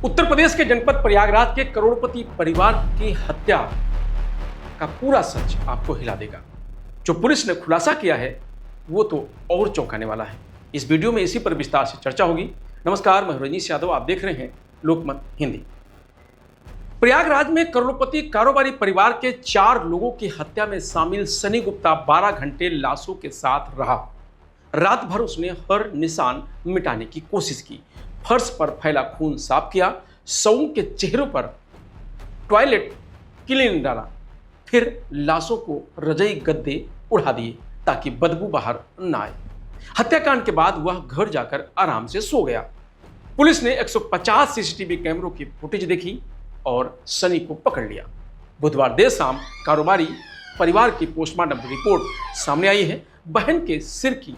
उत्तर प्रदेश के जनपद प्रयागराज के करोड़पति परिवार की हत्या का पूरा सच आपको हिला देगा। जो पुलिस ने खुलासा किया है वो तो और चौंकाने वाला है। इस वीडियो में इसी पर विस्तार से चर्चा होगी। नमस्कार, मैं रजनीश यादव, आप देख रहे हैं लोकमत हिंदी। प्रयागराज में करोड़पति कारोबारी परिवार के 4 लोगों की हत्या में शामिल सनी गुप्ता 12 घंटे लाशों के साथ रहा। रात भर उसने हर निशान मिटाने की कोशिश की, फर्श पर फैला खून साफ किया, शवों के चेहरों पर टॉयलेट क्लीन डाला, फिर लाशों को रजाई गद्दे उड़ा दिए ताकि बदबू बाहर न आए। हत्याकांड के बाद वह घर जाकर आराम से सो गया। पुलिस ने 150 सीसीटीवी कैमरों की फुटेज देखी और सनी को पकड़ लिया। बुधवार देर शाम कारोबारी परिवार की पोस्टमार्टम रिपोर्ट सामने आई है। बहन के सिर की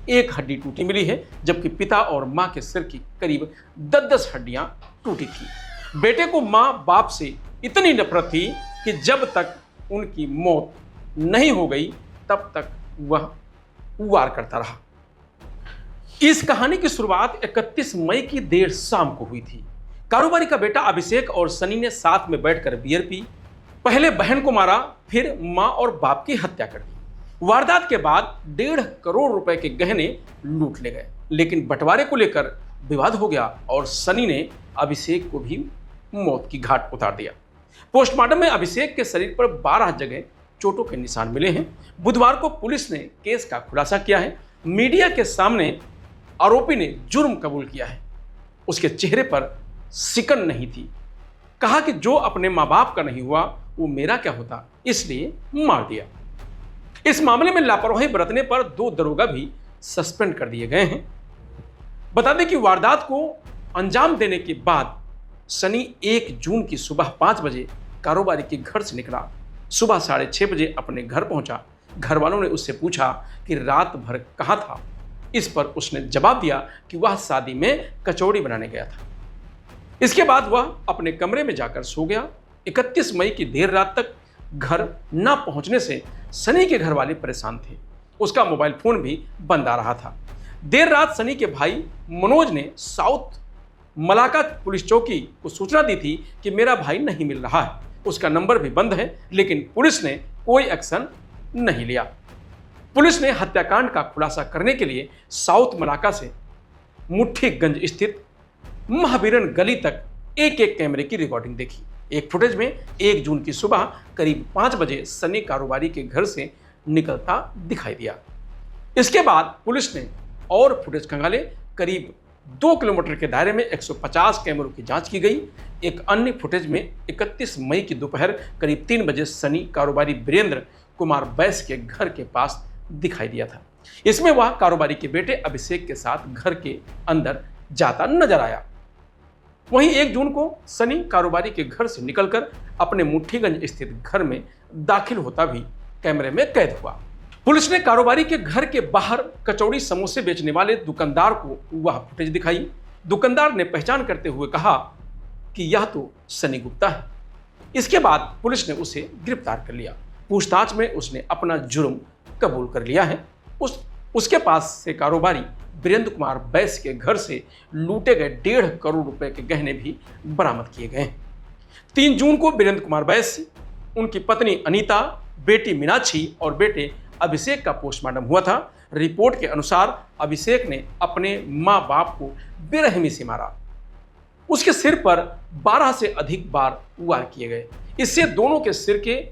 एक हड्डी टूटी मिली है, जबकि पिता और मां के सिर की करीब 10-10 हड्डियां टूटी थी। बेटे को मां बाप से इतनी नफरत थी कि जब तक उनकी मौत नहीं हो गई तब तक वह वार करता रहा। इस कहानी की शुरुआत 31 मई की देर शाम को हुई थी। कारोबारी का बेटा अभिषेक और सनी ने साथ में बैठकर बियर पी। पहले बहन को मारा, फिर मां और बाप की हत्या कर दी। वारदात के बाद 1.5 करोड़ रुपए के गहने लूट ले गए, लेकिन बंटवारे को लेकर विवाद हो गया और सनी ने अभिषेक को भी मौत की घाट उतार दिया। पोस्टमार्टम में अभिषेक के शरीर पर 12 जगह चोटों के निशान मिले हैं। बुधवार को पुलिस ने केस का खुलासा किया है। मीडिया के सामने आरोपी ने जुर्म कबूल किया है। उसके चेहरे पर सिकन नहीं थी। कहा कि जो अपने मां बाप का नहीं हुआ वो मेरा क्या होता, इसलिए मार दिया। इस मामले में लापरवाही बरतने पर 2 दरोगा भी सस्पेंड कर दिए गए हैं। बता दें कि वारदात को अंजाम देने के बाद सनी 1 जून की सुबह 5 बजे कारोबारी के घर से निकला। सुबह 6:30 बजे अपने घर पहुंचा। घर वालों ने उससे पूछा कि रात भर कहां था। इस पर उसने जवाब दिया कि वह शादी में कचौड़ी बनाने गया था। इसके बाद वह अपने कमरे में जाकर सो गया। 31 मई की देर रात तक घर न पहुंचने से सनी के घर वाले परेशान थे। उसका मोबाइल फोन भी बंद आ रहा था। देर रात सनी के भाई मनोज ने साउथ मलाका पुलिस चौकी को सूचना दी थी कि मेरा भाई नहीं मिल रहा है, उसका नंबर भी बंद है, लेकिन पुलिस ने कोई एक्शन नहीं लिया। पुलिस ने हत्याकांड का खुलासा करने के लिए साउथ मलाका से मुट्ठीगंज स्थित महावीरन गली तक एक कैमरे की रिकॉर्डिंग देखी। एक फुटेज में 1 जून की सुबह करीब 5 बजे सनी कारोबारी के घर से निकलता दिखाई दिया। इसके बाद पुलिस ने और फुटेज खंगाले। करीब 2 किलोमीटर के दायरे में 150 कैमरों की जांच की गई। एक अन्य फुटेज में 31 मई की दोपहर करीब 3 बजे सनी कारोबारी वीरेंद्र कुमार बैस के घर के पास दिखाई दिया था। इसमें वह कारोबारी के बेटे अभिषेक के साथ घर के अंदर जाता नजर आया। वहीं 1 जून को सनी कारोबारी के घर से निकलकर अपने मुट्ठीगंज स्थित घर में दाखिल होता भी कैमरे में कैद हुआ। पुलिस ने कारोबारी के घर के बाहर कचौड़ी समोसे बेचने वाले दुकानदार को वह फुटेज दिखाई। दुकानदार ने पहचान करते हुए कहा कि यह तो सनी गुप्ता है। इसके बाद पुलिस ने उसे गिरफ्तार कर लिया। पूछताछ में उसने अपना जुर्म कबूल कर लिया है। उसके पास से कारोबारी वीरेंद्र कुमार बैस के घर से लूटे गए 1.5 करोड़ रुपए के गहने भी बरामद किए गए। 3 जून को वीरेंद्र कुमार बैस, उनकी पत्नी अनीता, बेटी मीनाक्षी और बेटे अभिषेक का पोस्टमार्टम हुआ था। रिपोर्ट के अनुसार अभिषेक ने अपने मां बाप को बेरहमी से मारा। उसके सिर पर 12 से अधिक बार वार किए गए। इससे दोनों के सिर के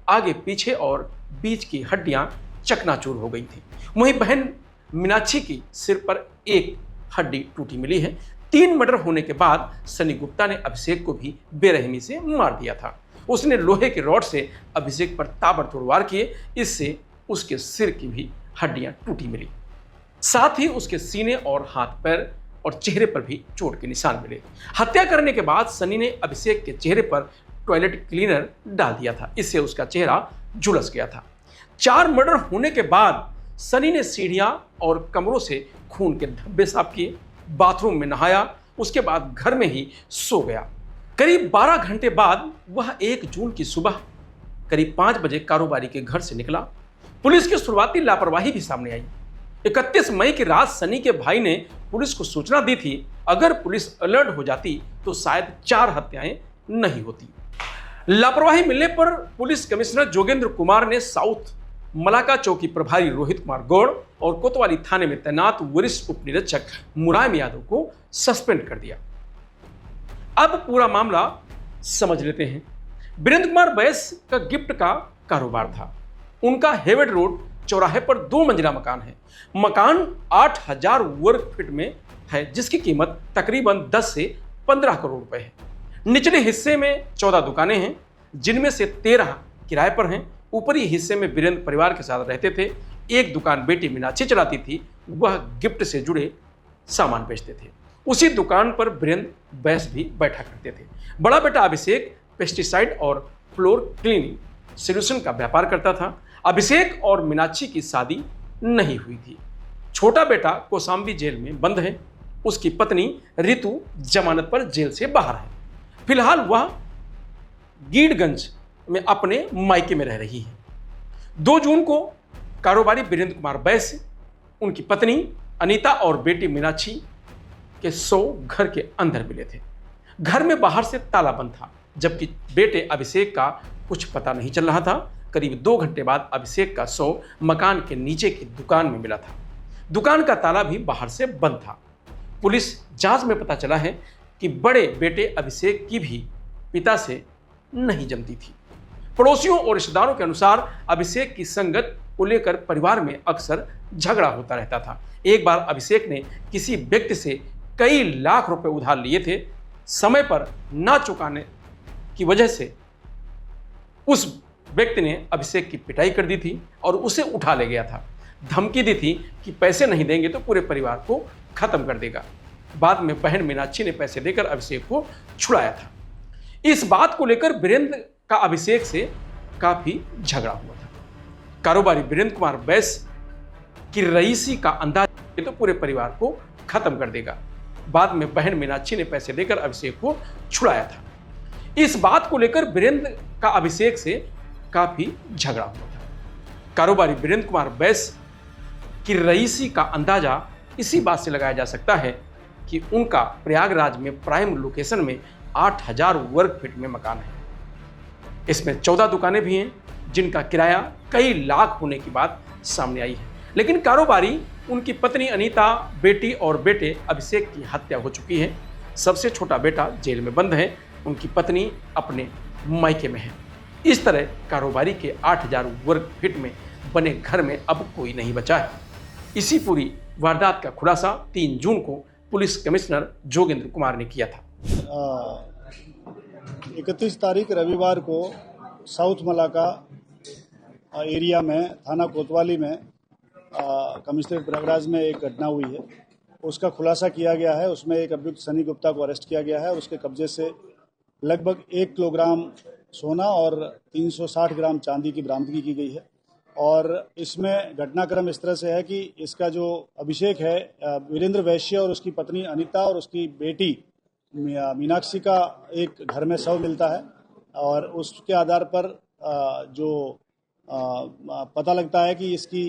आगे, पीछे और बीच की हड्डियां चकनाचूर हो गई थी। वहीं बहन मीनाक्षी की सिर पर एक हड्डी टूटी मिली है। 3 मर्डर होने के बाद सनी गुप्ता ने अभिषेक को भी बेरहमी से मार दिया था। उसने लोहे के रॉड से अभिषेक पर ताबड़तोड़ वार किए। इससे उसके सिर की भी हड्डियां टूटी मिली। साथ ही उसके सीने और हाथ पैर और चेहरे पर भी चोट के निशान मिले। हत्या करने के बाद सनी ने अभिषेक के चेहरे पर टॉयलेट क्लीनर डाल दिया था। इससे उसका चेहरा झुलस गया था। 4 मर्डर होने के बाद सनी ने सीढ़ियां और कमरों से खून के धब्बे साफ किए, बाथरूम में नहाया, उसके बाद घर में ही सो गया। करीब 12 घंटे बाद वह 1 जून की सुबह करीब 5 बजे कारोबारी के घर से निकला। पुलिस की शुरुआती लापरवाही भी सामने आई। 31 मई की रात सनी के भाई ने पुलिस को सूचना दी थी। अगर पुलिस अलर्ट हो जाती तो शायद 4 हत्याएं नहीं होती। लापरवाही मिलने पर पुलिस कमिश्नर जोगेंद्र कुमार ने साउथ मलाका चौकी प्रभारी रोहित कुमार गौड़ और कोतवाली थाने में तैनात वरिष्ठ उप निरीक्षक मुलायम यादव को सस्पेंड कर दिया। अब पूरा मामला समझ लेते हैं। वीरेंद्र कुमार बैस का गिफ्ट का कारोबार था। उनका हेवेड रोड चौराहे पर 2 मंजिला मकान है। मकान 8000 वर्ग फीट में है, जिसकी कीमत तकरीबन 10 से 15 करोड़ रुपए है। निचले हिस्से में 14 दुकानें हैं, जिनमें से 13 किराए पर हैं। ऊपरी हिस्से में वीरेंद्र परिवार के साथ रहते थे। एक दुकान बेटी मीनाक्षी चलाती थी, वह गिफ्ट से जुड़े सामान बेचते थे। उसी दुकान पर वीरेंद्र बैस भी बैठा करते थे। बड़ा बेटा अभिषेक पेस्टिसाइड और फ्लोर क्लीनिंग सोल्यूशन का व्यापार करता था। अभिषेक और मीनाक्षी की शादी नहीं हुई थी। छोटा बेटा कौशाम्बी जेल में बंद है। उसकी पत्नी रितु जमानत पर जेल से बाहर है। फिलहाल वह गीडगंज में अपने मायके में रह रही है। 2 जून को कारोबारी वीरेंद्र कुमार बैस, उनकी पत्नी अनीता और बेटी मीनाक्षी के 100 घर के अंदर मिले थे। घर में बाहर से ताला बंद था, जबकि बेटे अभिषेक का कुछ पता नहीं चल रहा था। करीब 2 घंटे बाद अभिषेक का 100 मकान के नीचे की दुकान में मिला था। दुकान का ताला भी बाहर से बंद था। पुलिस जांच में पता चला है कि बड़े बेटे अभिषेक की भी पिता से नहीं जमती थी। पड़ोसियों और रिश्तेदारों के अनुसार अभिषेक की संगत को लेकर परिवार में अक्सर झगड़ा होता रहता था। एक बार अभिषेक ने किसी व्यक्ति से कई लाख रुपए उधार लिए थे। समय पर ना चुकाने की वजह से उस व्यक्ति ने अभिषेक की पिटाई कर दी थी और उसे उठा ले गया था। धमकी दी थी कि पैसे नहीं देंगे तो पूरे परिवार को खत्म कर देगा। बाद में बहन मीनाक्षी ने पैसे देकर अभिषेक को छुड़ाया था। इस बात को लेकर वीरेंद्र का अभिषेक से काफी झगड़ा हुआ था। कारोबारी वीरेंद्र कुमार बैस की रईसी का अंदाज तो पूरे परिवार को खत्म कर देगा। बाद में बहन मीनाक्षी ने पैसे देकर अभिषेक को छुड़ाया था। इस बात को लेकर वीरेंद्र का अभिषेक से काफी झगड़ा हुआ था। कारोबारी वीरेंद्र कुमार बैस की रईसी का अंदाजा इसी बात से लगाया जा सकता है कि उनका प्रयागराज में प्राइम लोकेशन में 8000 वर्ग फीट में मकान है। इसमें 14 दुकानें भी हैं, जिनका किराया कई लाख होने की बात सामने आई है। लेकिन कारोबारी, उनकी पत्नी अनीता, बेटी और बेटे अभिषेक की हत्या हो चुकी है। सबसे छोटा बेटा जेल में बंद है। उनकी पत्नी अपने मायके में है। इस तरह कारोबारी के 8000 वर्ग फीट में बने घर में अब कोई नहीं बचा है। इसी पूरी वारदात का खुलासा 3 जून को पुलिस कमिश्नर जोगेंद्र कुमार ने किया था। 31 तारीख रविवार को साउथ मलाका एरिया में थाना कोतवाली में कमिश्नरेट प्रयागराज में एक घटना हुई है। उसका खुलासा किया गया है। उसमें एक अभियुक्त सनी गुप्ता को अरेस्ट किया गया है और उसके कब्जे से लगभग 1 किलोग्राम सोना और 360 ग्राम चांदी की बरामदगी की गई है। और इसमें घटनाक्रम इस तरह से है कि इसका जो अभिषेक है, वीरेंद्र वैश्य और उसकी पत्नी अनीता और उसकी बेटी मीनाक्षी का एक घर में शव मिलता है और उसके आधार पर जो पता लगता है कि इसकी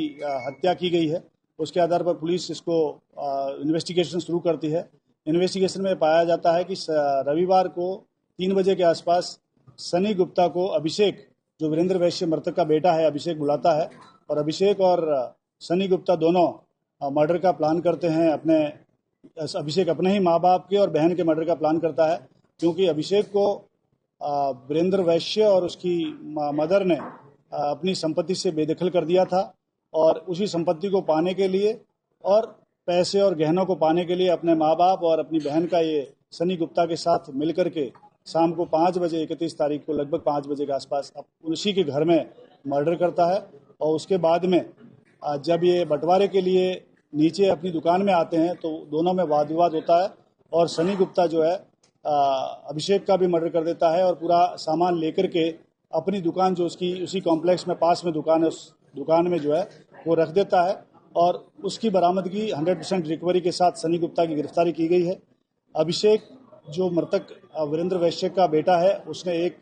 हत्या की गई है। उसके आधार पर पुलिस इसको इन्वेस्टिगेशन शुरू करती है। इन्वेस्टिगेशन में पाया जाता है कि रविवार को 3 बजे के आसपास सनी गुप्ता को अभिषेक, जो वीरेंद्र वैश्य मृतक का बेटा है, अभिषेक बुलाता है और अभिषेक और सनी गुप्ता दोनों मर्डर का प्लान करते हैं। अभिषेक अपने ही माँ बाप के और बहन के मर्डर का प्लान करता है, क्योंकि अभिषेक को वीरेंद्र वैश्य और उसकी मदर ने अपनी संपत्ति से बेदखल कर दिया था और उसी संपत्ति को पाने के लिए और पैसे और गहनों को पाने के लिए अपने माँ बाप और अपनी बहन का ये सनी गुप्ता के साथ मिलकर के शाम को 5 बजे 31 तारीख को लगभग 5 बजे के आसपास उसी के घर में मर्डर करता है। और उसके बाद में जब ये बंटवारे के लिए नीचे अपनी दुकान में आते हैं तो दोनों में वाद विवाद होता है और सनी गुप्ता जो है अभिषेक का भी मर्डर कर देता है और पूरा सामान लेकर के अपनी दुकान, जो उसकी उसी कॉम्प्लेक्स में पास में दुकान है, उस दुकान में जो है वो रख देता है और उसकी बरामदगी 100% रिकवरी के साथ सनी गुप्ता की गिरफ्तारी की गई है। अभिषेक, जो मृतक वीरेंद्र वैश्य का बेटा है, उसने एक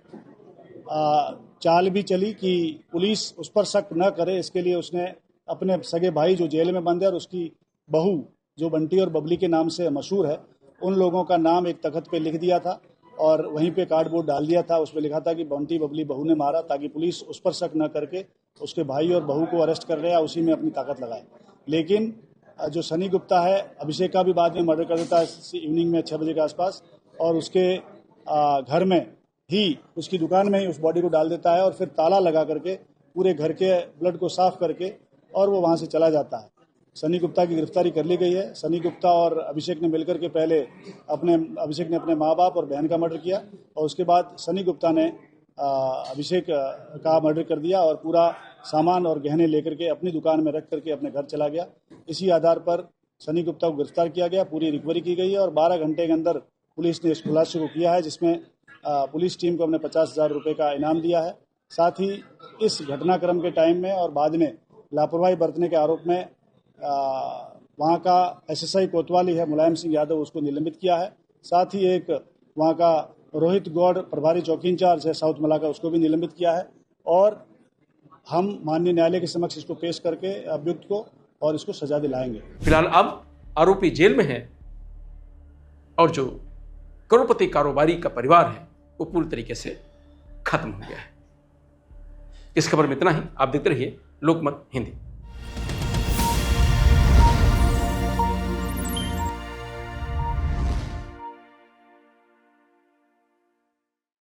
चाल भी चली कि पुलिस उस पर शक न करे, इसके लिए उसने अपने सगे भाई जो जेल में बंद है और उसकी बहू जो बंटी और बबली के नाम से मशहूर है, उन लोगों का नाम एक तख्त पे लिख दिया था और वहीं पे कार्डबोर्ड डाल दिया था। उसमें लिखा था कि बंटी बबली बहू ने मारा, ताकि पुलिस उस पर शक न करके उसके भाई और बहू को अरेस्ट कर ले या उसी में अपनी ताकत लगाए। लेकिन जो सनी गुप्ता है, अभिषेक का भी बाद में मर्डर कर देता है इवनिंग में 6 बजे के आसपास, और उसके घर में ही, उसकी दुकान में ही उस बॉडी को डाल देता है और फिर ताला लगा करके पूरे घर के ब्लड को साफ करके और वो वहाँ से चला जाता है। सनी गुप्ता की गिरफ्तारी कर ली गई है। सनी गुप्ता और अभिषेक ने मिलकर के पहले अभिषेक ने अपने माँ बाप और बहन का मर्डर किया और उसके बाद सनी गुप्ता ने अभिषेक का मर्डर कर दिया और पूरा सामान और गहने लेकर के अपनी दुकान में रख करके अपने घर चला गया। इसी आधार पर सनी गुप्ता को गिरफ्तार किया गया, पूरी रिकवरी की गई है और 12 घंटे के अंदर पुलिस ने इस खुलासे को किया है, जिसमें पुलिस टीम को हमने 50,000 रुपये का इनाम दिया है। साथ ही इस घटनाक्रम के टाइम में और बाद में लापरवाही बरतने के आरोप में वहाँ का एसएसआई कोतवाली है मुलायम सिंह यादव, उसको निलंबित किया है। साथ ही एक वहाँ का रोहित गौड़ प्रभारी चौकी इंचार्ज है साउथ मलाका, उसको भी निलंबित किया है और हम माननीय न्यायालय के समक्ष इसको पेश करके अभियुक्त को और इसको सजा दिलाएंगे। फिलहाल अब आरोपी जेल में है और जो करोड़पति कारोबारी का परिवार है वो पूरी तरीके से खत्म हो गया है। इस खबर में इतना ही। आप देखते रहिए लोकमत हिंदी।